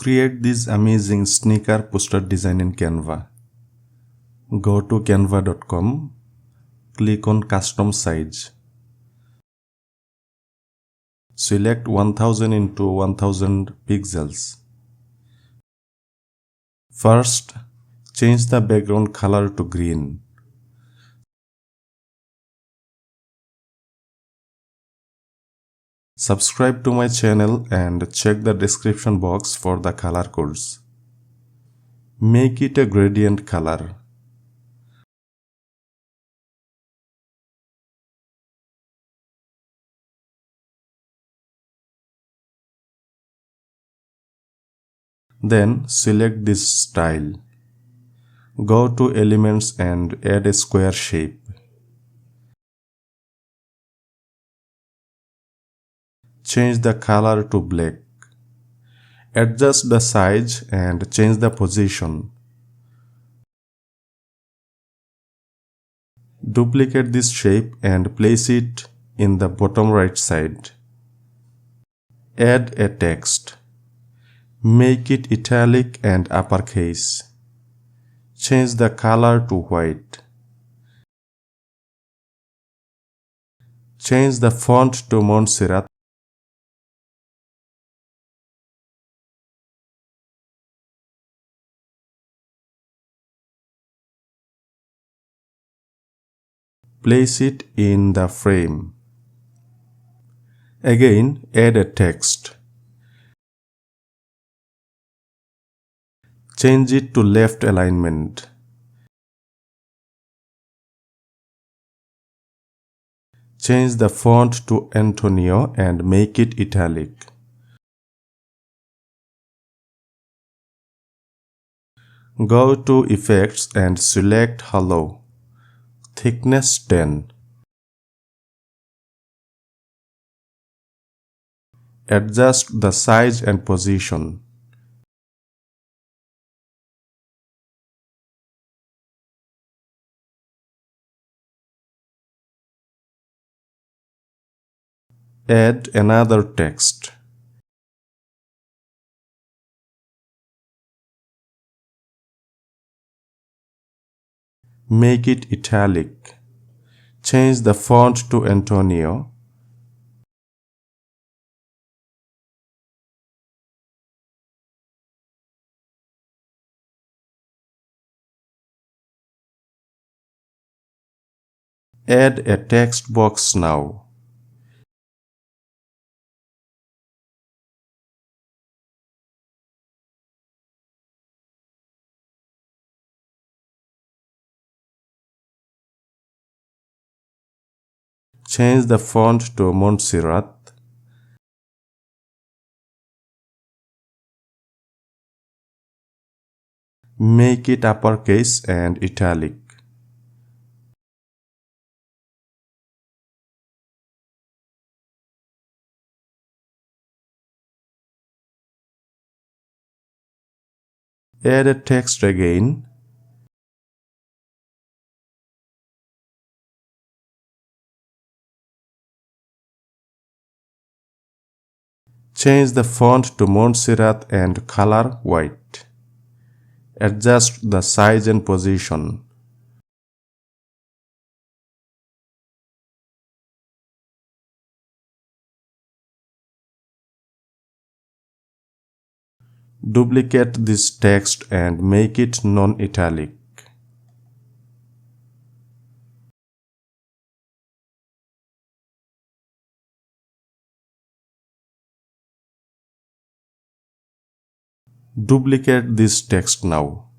Create this amazing sneaker poster design in Canva. Go to canva.com, click on custom size. Select 1000 into 1000 pixels. First, change the background color to green. Subscribe to my channel and check the description box for the color codes. Make it a gradient color. Then select this style. Go to Elements and add a square shape. Change the color to black. Adjust the size and change the position. Duplicate this shape and place it in the bottom right side. Add a text. Make it italic and uppercase. Change the color to white. Change the font to Montserrat. Place it in the frame. Again, add a text. Change it to left alignment. Change the font to Antonio and make it italic. Go to Effects and select Hollow. Thickness 10. Adjust the size and position. Add another text. Make it italic. Change the font to Antonio. Add a text box now. Change the font to Montserrat. Make it uppercase and italic. Add a text again. Change the font to Montserrat and color white. Adjust the size and position. Duplicate this text and make it non-italic. Duplicate this text now.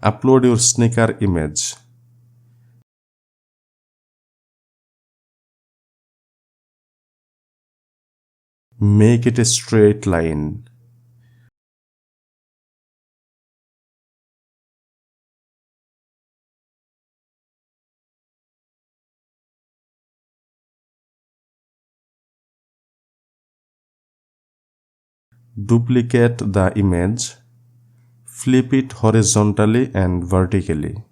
Upload your sneaker image. Make it a straight line. Duplicate the image. Flip it horizontally and vertically.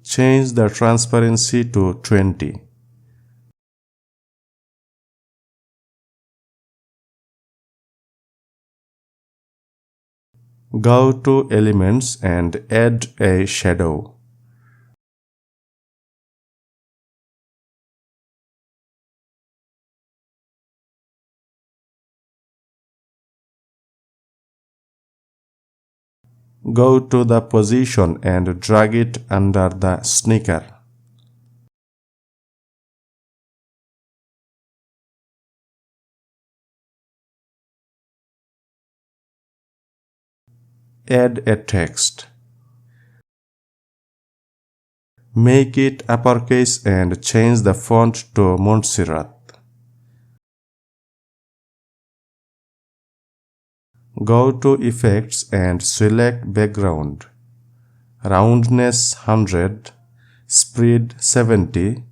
Change the transparency to 20. Go to Elements and add a shadow. Go to the position and drag it under the sneaker. Add a text. Make it uppercase and change the font to Montserrat. Go to Effects and select Background. Roundness 100, Spread 70,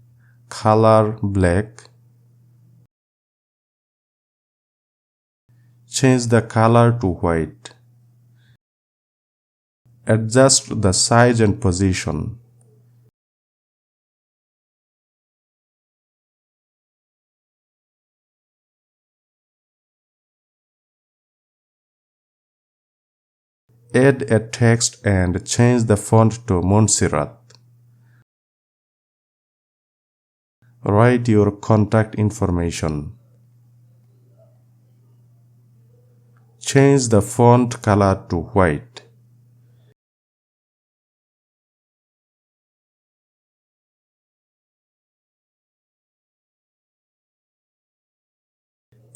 Color black. Change the color to white. Adjust the size and position. Add a text and change the font to Montserrat. Write your contact information. Change the font color to white.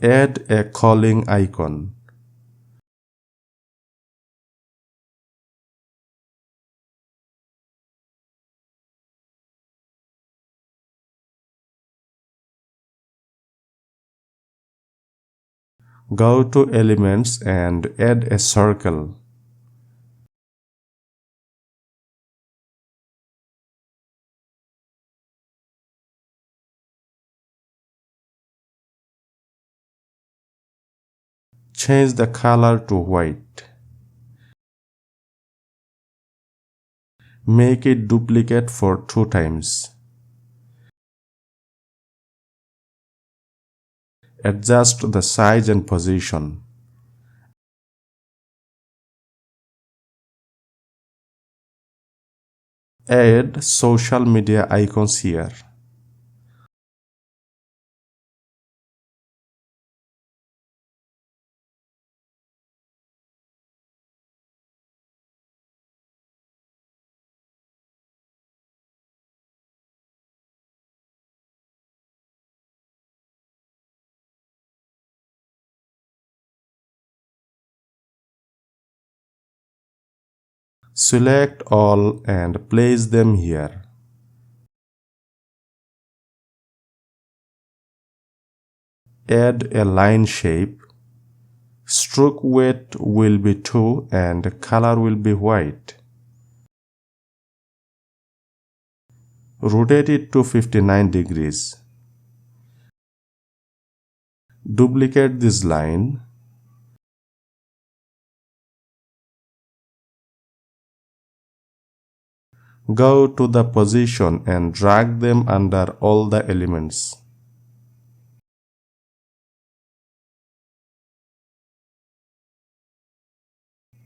Add a calling icon. Go to Elements and add a circle. Change the color to white. Make it duplicate for 2 times. Adjust the size and position. Add social media icons here. Select all and place them here. Add a line shape. Stroke weight will be 2 and color will be white. Rotate it to 59 degrees. Duplicate this line. Go to the position and drag them under all the elements.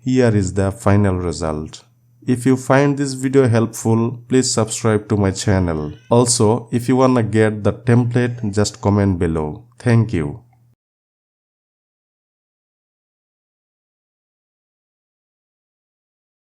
Here is the final result. If you find this video helpful, please subscribe to my channel. Also, if you wanna get the template, just comment below. Thank you.